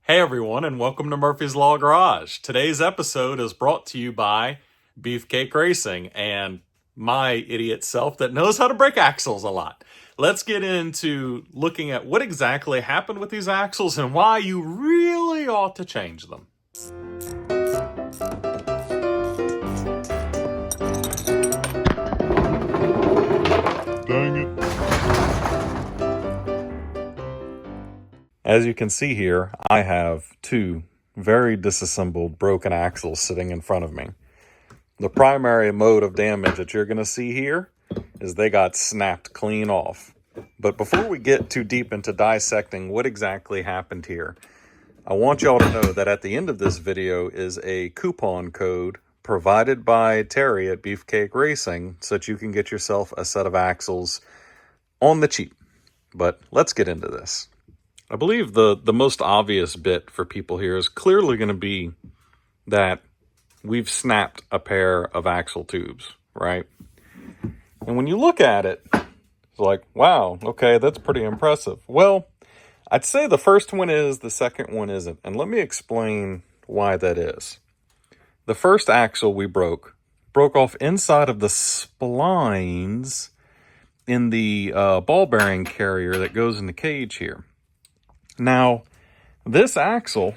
Hey everyone, and welcome to Murphy's Law Garage. Today's episode is brought to you by Beefcake Racing and my idiot self that knows how to break axles a lot. Let's get into looking at what exactly happened with these axles and why you really ought to change them. Dang it. As you can see here, I have two very disassembled broken axles sitting in front of me. The primary mode of damage that you're going to see here is they got snapped clean off. But before we get too deep into dissecting what exactly happened here, I want y'all to know that at the end of this video is a coupon code provided by Terry at Beefcake Racing so that you can get yourself a set of axles on the cheap. But let's get into this. I believe the most obvious bit for people here is clearly going to be that we've snapped a pair of axle tubes, right? And when you look at it, it's like, wow, okay, that's pretty impressive. Well, I'd say the first one is, the second one isn't. And let me explain why that is. The first axle we broke off inside of the splines in the ball bearing carrier that goes in the cage here. Now, this axle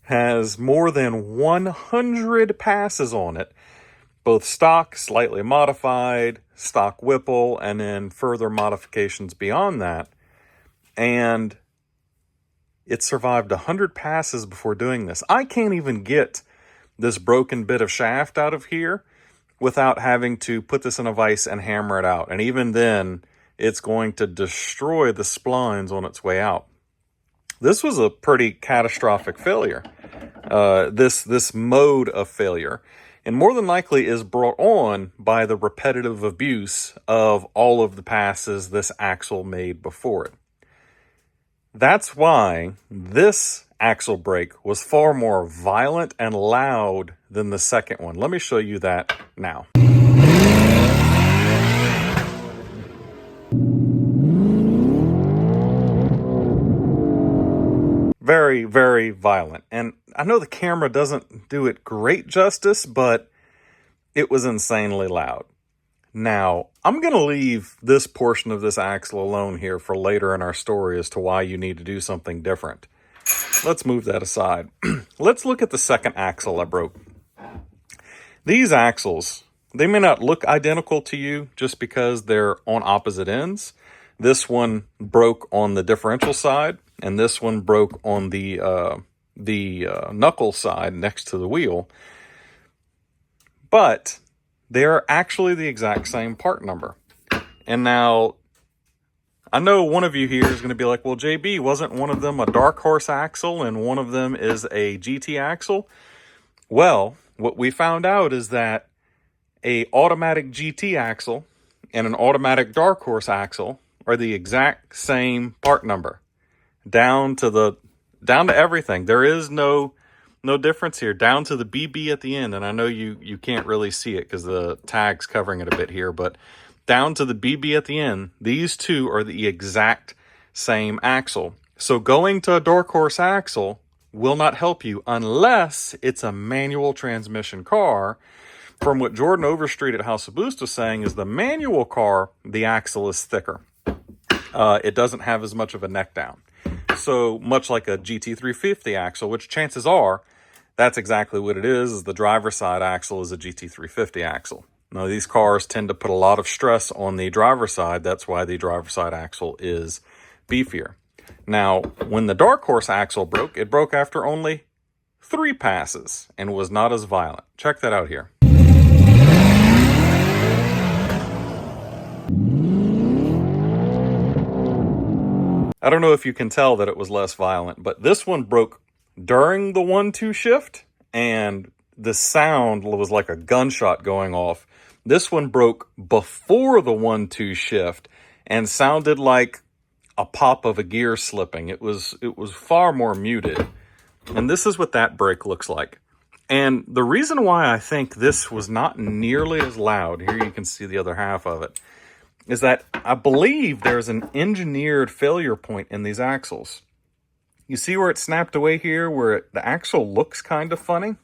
has more than 100 passes on it, both stock, slightly modified, stock Whipple, and then further modifications beyond that. And it survived 100 passes before doing this. I can't even get this broken bit of shaft out of here without having to put this in a vise and hammer it out. And even then, it's going to destroy the splines on its way out. This was a pretty catastrophic failure, this mode of failure, and more than likely is brought on by the repetitive abuse of all of the passes this axle made before it. That's why this axle break was far more violent and loud than the second one. Let me show you that now. Very, very violent. And I know the camera doesn't do it great justice, but it was insanely loud. Now, I'm going to leave this portion of this axle alone here for later in our story as to why you need to do something different. Let's move that aside. Let's look at the second axle I broke. These axles, they may not look identical to you just because they're on opposite ends. This one broke on the differential side, and this one broke on the knuckle side next to the wheel. But they're actually the exact same part number. And now, I know one of you here is going to be like, well, JB, wasn't one of them a dark horse axle and one of them is a GT axle? Well, what we found out is that a automatic GT axle and an automatic dark horse axle are the exact same part number, down to everything. There is no difference here, down to the BB at the end. And I know you can't really see it because the tag's covering it a bit here, but down to the BB at the end, these two are the exact same axle. So going to a dark horse axle will not help you unless it's a manual transmission car. From what Jordan Overstreet at House of Boost was saying is the manual car, the axle is thicker. It doesn't have as much of a neck down. So much like a GT350 axle, which chances are, that's exactly what it is the driver's side axle is a GT350 axle. Now, these cars tend to put a lot of stress on the driver's side. That's why the driver's side axle is beefier. Now, when the dark horse axle broke, it broke after only 3 passes and was not as violent. Check that out here. I don't know if you can tell that it was less violent, but this one broke during the 1-2 shift, and the sound was like a gunshot going off. This one broke before the 1-2 shift and sounded like a pop of a gear slipping. It was far more muted. And this is what that break looks like. And the reason why I think this was not nearly as loud, here you can see the other half of it, is that I believe there's an engineered failure point in these axles. You see where it snapped away here, where the axle looks kind of funny?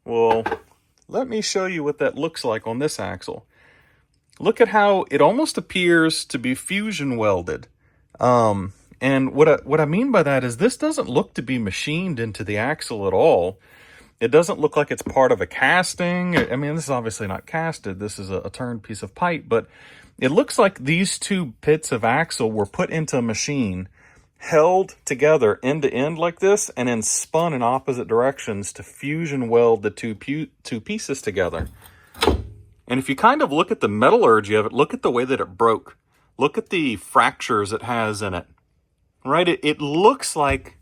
Well, let me show you what that looks like on this axle. Look at how it almost appears to be fusion welded. And what I mean by that is this doesn't look to be machined into the axle at all. It doesn't look like it's part of a casting. I mean, this is obviously not casted. This is a turned piece of pipe, but it looks like these two bits of axle were put into a machine, held together end to end like this, and then spun in opposite directions to fusion weld the two pieces together. And if you kind of look at the metallurgy of it, look at the way that it broke. Look at the fractures it has in it. Right? It looks like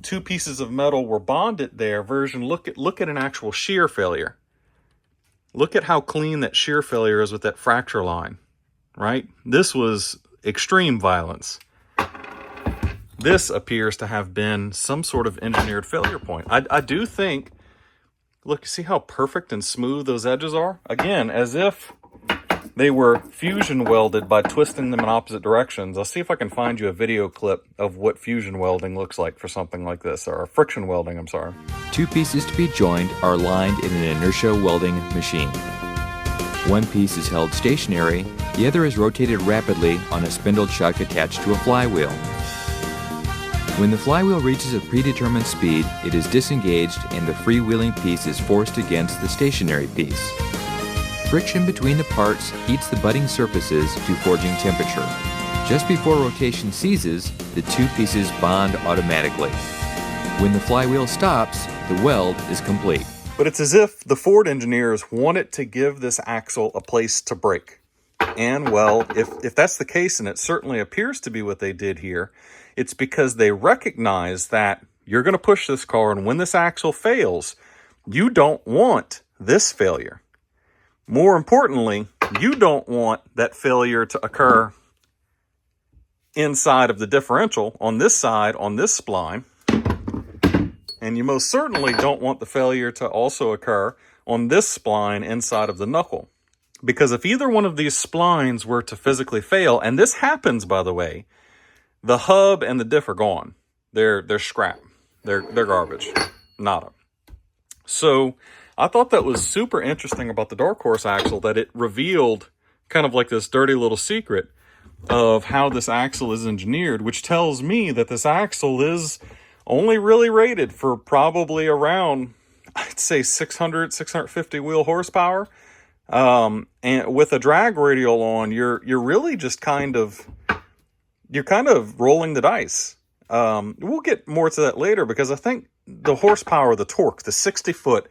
two pieces of metal were bonded there. Look at an actual shear failure. Look at how clean that shear failure is with that fracture line. Right? This was extreme violence. This appears to have been some sort of engineered failure point. I do think, look, see how perfect and smooth those edges are? Again, as if they were fusion welded by twisting them in opposite directions. I'll see if I can find you a video clip of what fusion welding looks like for something like this, or friction welding, I'm sorry. Two pieces to be joined are aligned in an inertia welding machine. One piece is held stationary, the other is rotated rapidly on a spindle chuck attached to a flywheel. When the flywheel reaches a predetermined speed, it is disengaged and the freewheeling piece is forced against the stationary piece. Friction between the parts heats the budding surfaces to forging temperature. Just before rotation ceases, the two pieces bond automatically. When the flywheel stops, the weld is complete. But it's as if the Ford engineers wanted to give this axle a place to break. And well, if that's the case, and it certainly appears to be what they did here, it's because they recognize that you're going to push this car, and when this axle fails, you don't want this failure. More importantly, you don't want that failure to occur inside of the differential on this side, on this spline. And you most certainly don't want the failure to also occur on this spline inside of the knuckle. Because if either one of these splines were to physically fail, and this happens, by the way, the hub and the diff are gone. They're scrap. They're garbage. Nada. So I thought that was super interesting about the Dark Horse axle, that it revealed kind of like this dirty little secret of how this axle is engineered, which tells me that this axle is only really rated for probably around, I'd say 650 wheel horsepower. And with a drag radial on, you're really just kind of rolling the dice. We'll get more to that later, because I think the horsepower, the torque, the 60 foot,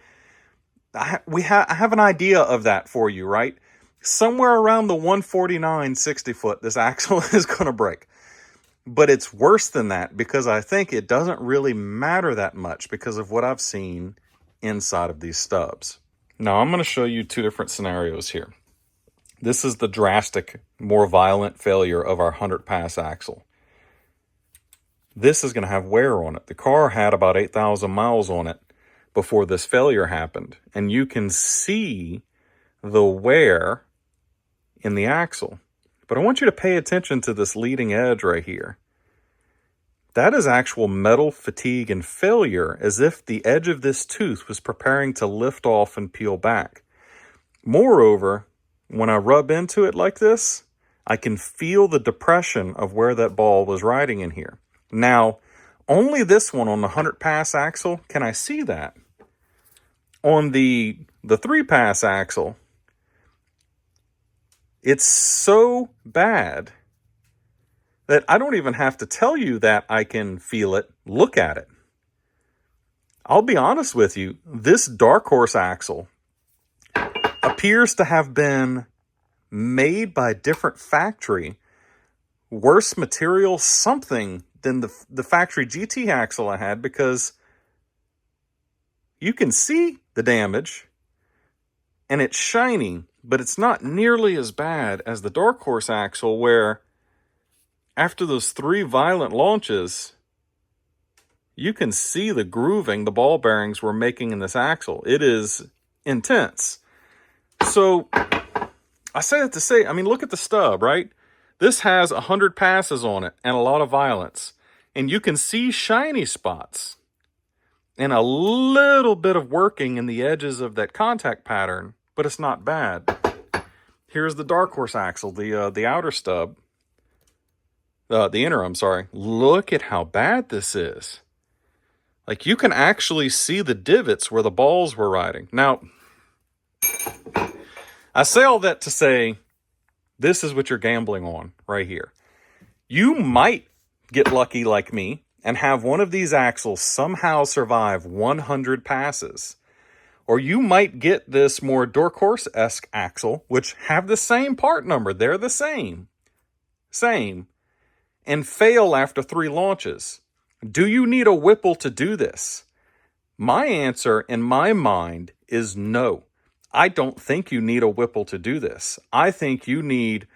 I have an idea of that for you, right? Somewhere around the 149 60 foot, this axle is going to break. But it's worse than that, because I think it doesn't really matter that much because of what I've seen inside of these stubs. Now, I'm going to show you two different scenarios here. This is the drastic, more violent failure of our 100 pass axle. This is going to have wear on it. The car had about 8,000 miles on it before this failure happened. And you can see the wear in the axle. But I want you to pay attention to this leading edge right here. That is actual metal fatigue and failure, as if the edge of this tooth was preparing to lift off and peel back. Moreover, when I rub into it like this, I can feel the depression of where that ball was riding in here. Now, only this one on the 100 pass axle can I see that. On the 3 pass axle, it's so bad that I don't even have to tell you that I can feel it. Look at it. I'll be honest with you, this Dark Horse axle appears to have been made by a different factory, worse material, something than the factory GT axle I had, because you can see the damage and it's shiny, but it's not nearly as bad as the Dark Horse axle, where after those 3 violent launches, you can see the grooving the ball bearings were making in this axle. It is intense. So I say that to say, I mean, look at the stub, right? This has 100 passes on it and a lot of violence. And you can see shiny spots and a little bit of working in the edges of that contact pattern, but it's not bad. Here's the Dark Horse axle, the outer stub, the inner, I'm sorry. Look at how bad this is. Like, you can actually see the divots where the balls were riding. Now, I say all that to say, this is what you're gambling on right here. You might get lucky like me and have one of these axles somehow survive 100 passes. Or you might get this more Dark Horse-esque axle, which have the same part number. They're the same, and fail after 3 launches. Do you need a Whipple to do this? My answer in my mind is no. I don't think you need a Whipple to do this. I think you need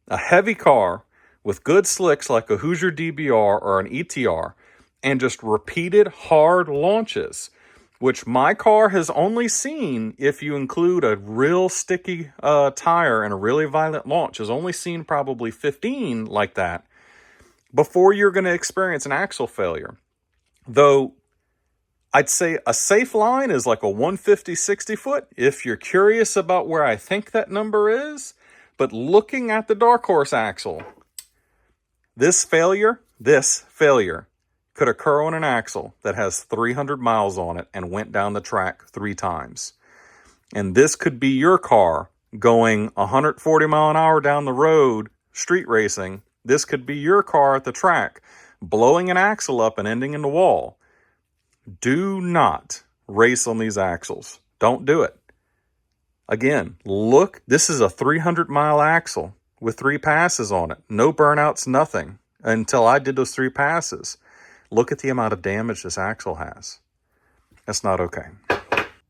a heavy car with good slicks like a Hoosier DBR or an ETR and just repeated hard launches, which my car has only seen, if you include a real sticky tire and a really violent launch, has only seen probably 15 like that before you're going to experience an axle failure. Though I'd say a safe line is like a 150 60 foot if you're curious about where I think that number is. But looking at the Dark Horse axle, this failure could occur on an axle that has 300 miles on it and went down the track 3 times. And this could be your car going 140 mile an hour down the road, street racing. This could be your car at the track, blowing an axle up and ending in the wall. Do not race on these axles. Don't do it. Again, look, this is a 300 mile axle with 3 passes on it. No burnouts, nothing, until I did those 3 passes. Look at the amount of damage this axle has. That's not okay.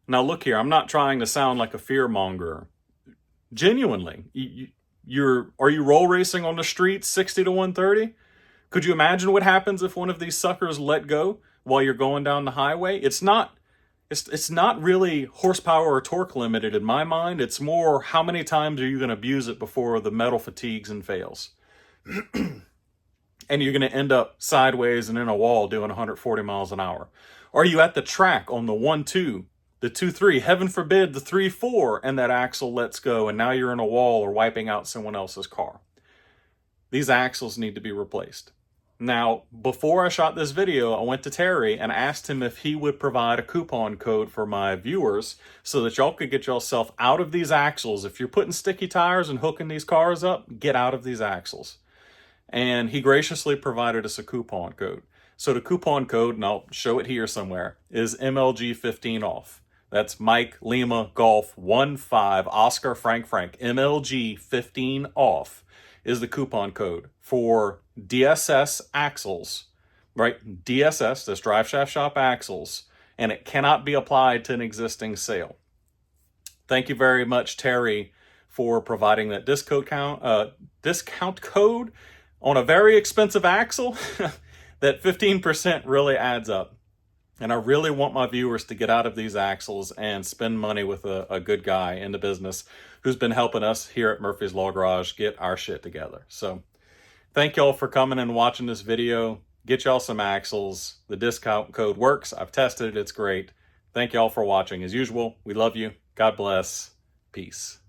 Now look here, I'm not trying to sound like a fearmonger. Genuinely, are you roll racing on the street 60 to 130? Could you imagine what happens if one of these suckers let go while you're going down the highway? It's not really horsepower or torque limited in my mind. It's more how many times are you going to abuse it before the metal fatigues and fails. And you're going to end up sideways and in a wall doing 140 miles an hour. Are you at the track on the 1-2, the 2-3, heaven forbid the 3-4, and that axle lets go and now you're in a wall or wiping out someone else's car? These axles need to be replaced. Now, before I shot this video, I went to Terry and asked him if he would provide a coupon code for my viewers so that y'all could get yourself out of these axles. If you're putting sticky tires and hooking these cars up, get out of these axles. And he graciously provided us a coupon code. So the coupon code, and I'll show it here somewhere, is MLG15OFF. That's Mike Lima Golf 15 Oscar Frank MLG15OFF is the coupon code for DSS Axles, right? DSS, that's Drive Shaft Shop Axles, and it cannot be applied to an existing sale. Thank you very much, Terry, for providing that discount code on a very expensive axle. That 15% really adds up. And I really want my viewers to get out of these axles and spend money with a good guy in the business who's been helping us here at Murphy's Law Garage get our shit together. So thank y'all for coming and watching this video. Get y'all some axles. The discount code works. I've tested it. It's great. Thank y'all for watching. As usual, we love you. God bless. Peace.